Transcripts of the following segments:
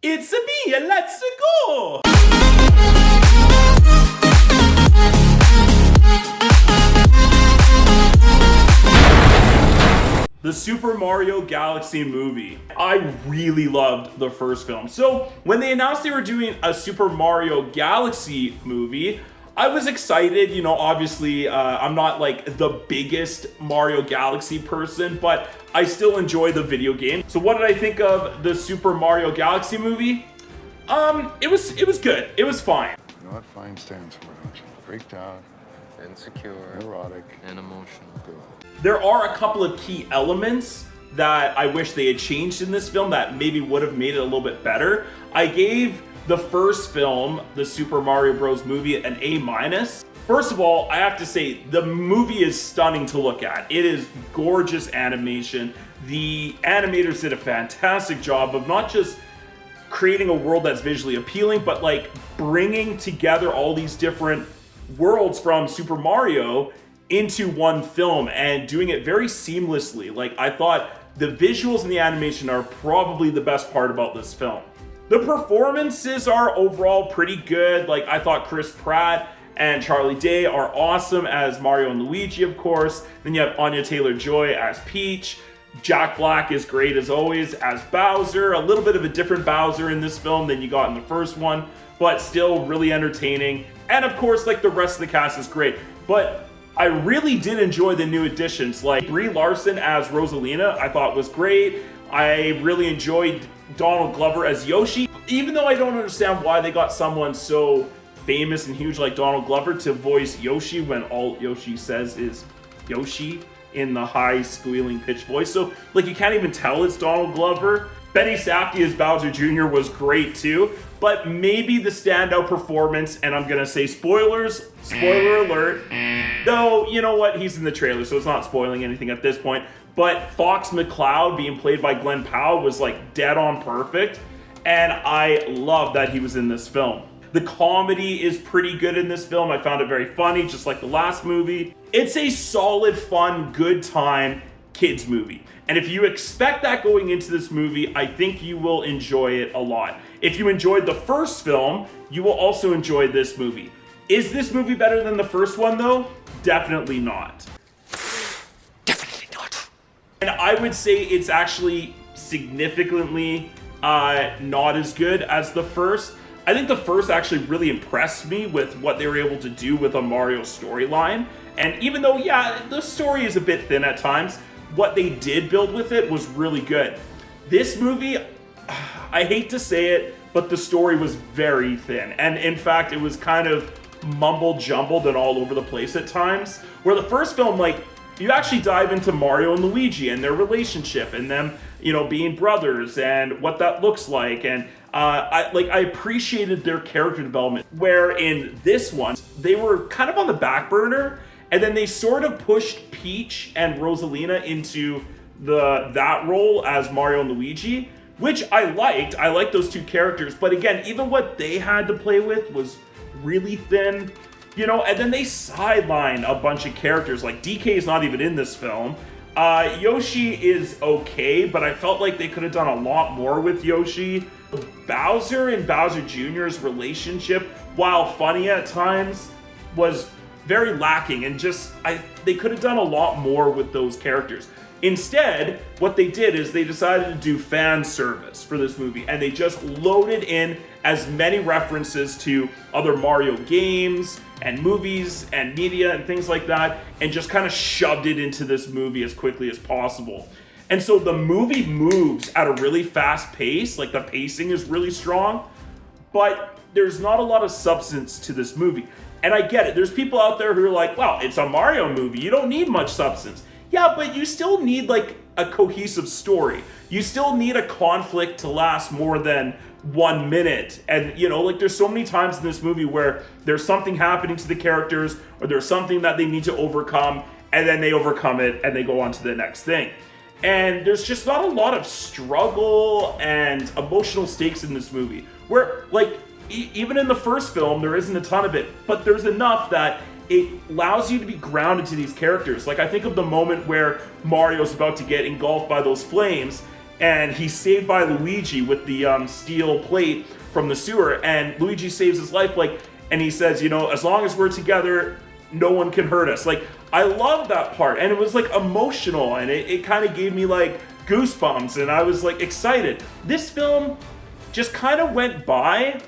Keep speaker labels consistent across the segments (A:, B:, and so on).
A: It's me, and let's go! The Super Mario Galaxy movie. I really loved the first film. So when they announced they were doing a Super Mario Galaxy movie, I was excited. You know, obviously, I'm not like the biggest Mario Galaxy person, but I still enjoy the video game. So what did I think of the Super Mario Galaxy movie? It was good. It was fine.
B: You know what fine stands for, don't you? Freaked out,
C: insecure,
B: neurotic,
C: and emotional.
B: Good.
A: There are a couple of key elements that I wish they had changed in this film that maybe would have made it a little bit better. I gave the first film, the Super Mario Bros. Movie, an A-. First of all, I have to say, the movie is stunning to look at. It is gorgeous animation. The animators did a fantastic job of not just creating a world that's visually appealing, but like bringing together all these different worlds from Super Mario into one film and doing it very seamlessly. Like, I thought the visuals and the animation are probably the best part about this film. The performances are overall pretty good. Like, I thought Chris Pratt and Charlie Day are awesome as Mario and Luigi, of course. Then you have Anya Taylor-Joy as Peach. Jack Black is great as always as Bowser. A little bit of a different Bowser in this film than you got in the first one, but still really entertaining. And of course, like, the rest of the cast is great. But I really did enjoy the new additions. Like, Brie Larson as Rosalina, I thought was great. I really enjoyed Donald Glover as Yoshi. Even though I don't understand why they got someone so famous and huge like Donald Glover to voice Yoshi when all Yoshi says is Yoshi in the high squealing pitch voice. So, like, you can't even tell it's Donald Glover. Benny Safdie as Bowser Jr. was great too. But maybe the standout performance, and I'm gonna say spoilers, spoiler alert. Though, you know what, he's in the trailer, so it's not spoiling anything at this point. But Fox McCloud being played by Glenn Powell was like dead on perfect. And I love that he was in this film. The comedy is pretty good in this film. I found it very funny, just like the last movie. It's a solid, fun, good time kids movie. And if you expect that going into this movie, I think you will enjoy it a lot. If you enjoyed the first film, you will also enjoy this movie. Is this movie better than the first one, though? Definitely not.
C: Definitely not.
A: And I would say it's actually significantly not as good as the first. I think the first actually really impressed me with what they were able to do with a Mario storyline. And even though, yeah, the story is a bit thin at times, what they did build with it was really good. This movie, I hate to say it, but the story was very thin. And in fact, it was kind of mumble jumbled and all over the place at times. Where the first film, like, you actually dive into Mario and Luigi and their relationship and them, you know, being brothers and what that looks like. And I appreciated their character development. Where in this one, they were kind of on the back burner, and then they sort of pushed Peach and Rosalina into that role as Mario and Luigi, which I liked. I liked those two characters, but again, even what they had to play with was really thin, you know. And then they sideline a bunch of characters. Like, DK is not even in this film. Yoshi is okay, but I felt like they could have done a lot more with Yoshi. Bowser and Bowser Jr.'s relationship, while funny at times, was very lacking, and just they could have done a lot more with those characters. Instead, what they did is they decided to do fan service for this movie, and they just loaded in as many references to other Mario games and movies and media and things like that, and just kind of shoved it into this movie as quickly as possible. And so the movie moves at a really fast pace, like the pacing is really strong, but there's not a lot of substance to this movie. And I get it, there's people out there who are like, well, it's a Mario movie, you don't need much substance. Yeah, but you still need like a cohesive story. You still need a conflict to last more than 1 minute. And, you know, like, there's so many times in this movie where there's something happening to the characters, or there's something that they need to overcome, and then they overcome it and they go on to the next thing. And there's just not a lot of struggle and emotional stakes in this movie. Where, like, even in the first film, there isn't a ton of it, but there's enough that it allows you to be grounded to these characters. Like, I think of the moment where Mario's about to get engulfed by those flames, and he's saved by Luigi with the steel plate from the sewer, and Luigi saves his life, like, and he says, you know, as long as we're together, no one can hurt us. Like, I love that part, and it was like emotional, and it kind of gave me like goosebumps, and I was like excited. This film just kind of went by,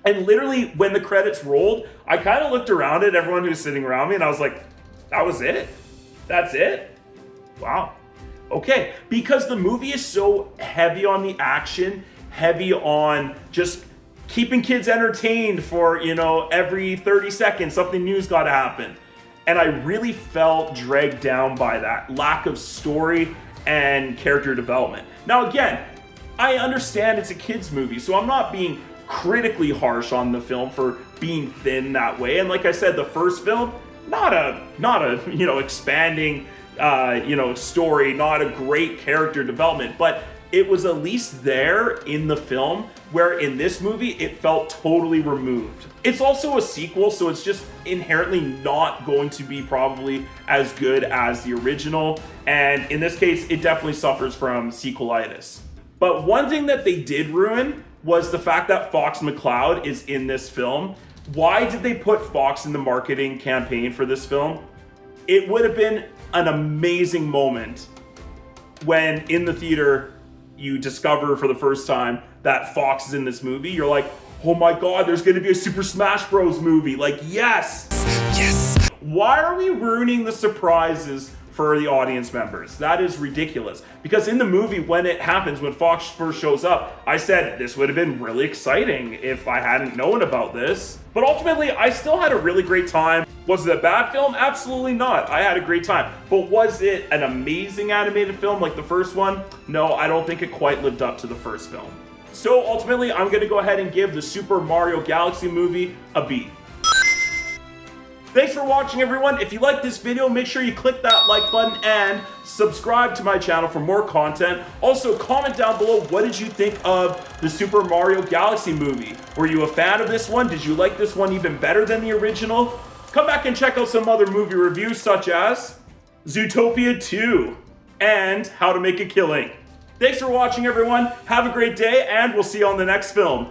A: and literally when the credits rolled, I kind of looked around at everyone who was sitting around me, and I was like, that was it? That's it? Wow. Okay, because the movie is so heavy on the action, heavy on just keeping kids entertained for, you know, every 30 seconds, something new's got to happen. And I really felt dragged down by that lack of story and character development. Now, again, I understand it's a kids movie, so I'm not being critically harsh on the film for being thin that way. And like I said, the first film, not a you know, expanding you know, story, not a great character development, but it was at least there in the film, where in this movie it felt totally removed. It's also a sequel, so it's just inherently not going to be probably as good as the original, and in this case it definitely suffers from sequelitis. But one thing that they did ruin was the fact that Fox McCloud is in this film. Why did they put Fox in the marketing campaign for this film? It would have been an amazing moment when in the theater you discover for the first time that Fox is in this movie. You're like, oh my god, there's gonna be a Super Smash Bros. Movie. Like, yes! Yes! Why are we ruining the surprises for the audience members? That is ridiculous. Because in the movie, when it happens, when Fox first shows up, I said this would have been really exciting if I hadn't known about this. But ultimately, I still had a really great time. Was it a bad film? Absolutely not. I had a great time. But was it an amazing animated film like the first one? No, I don't think it quite lived up to the first film. So ultimately, I'm going to go ahead and give the Super Mario Galaxy movie a B. Thanks for watching, everyone. If you like this video, make sure you click that like button and subscribe to my channel for more content. Also, comment down below, what did you think of the Super Mario Galaxy movie? Were you a fan of this one? Did you like this one even better than the original? Come back and check out some other movie reviews, such as Zootopia 2 and How to Make a Killing. Thanks for watching, everyone. Have a great day, and we'll see you on the next film.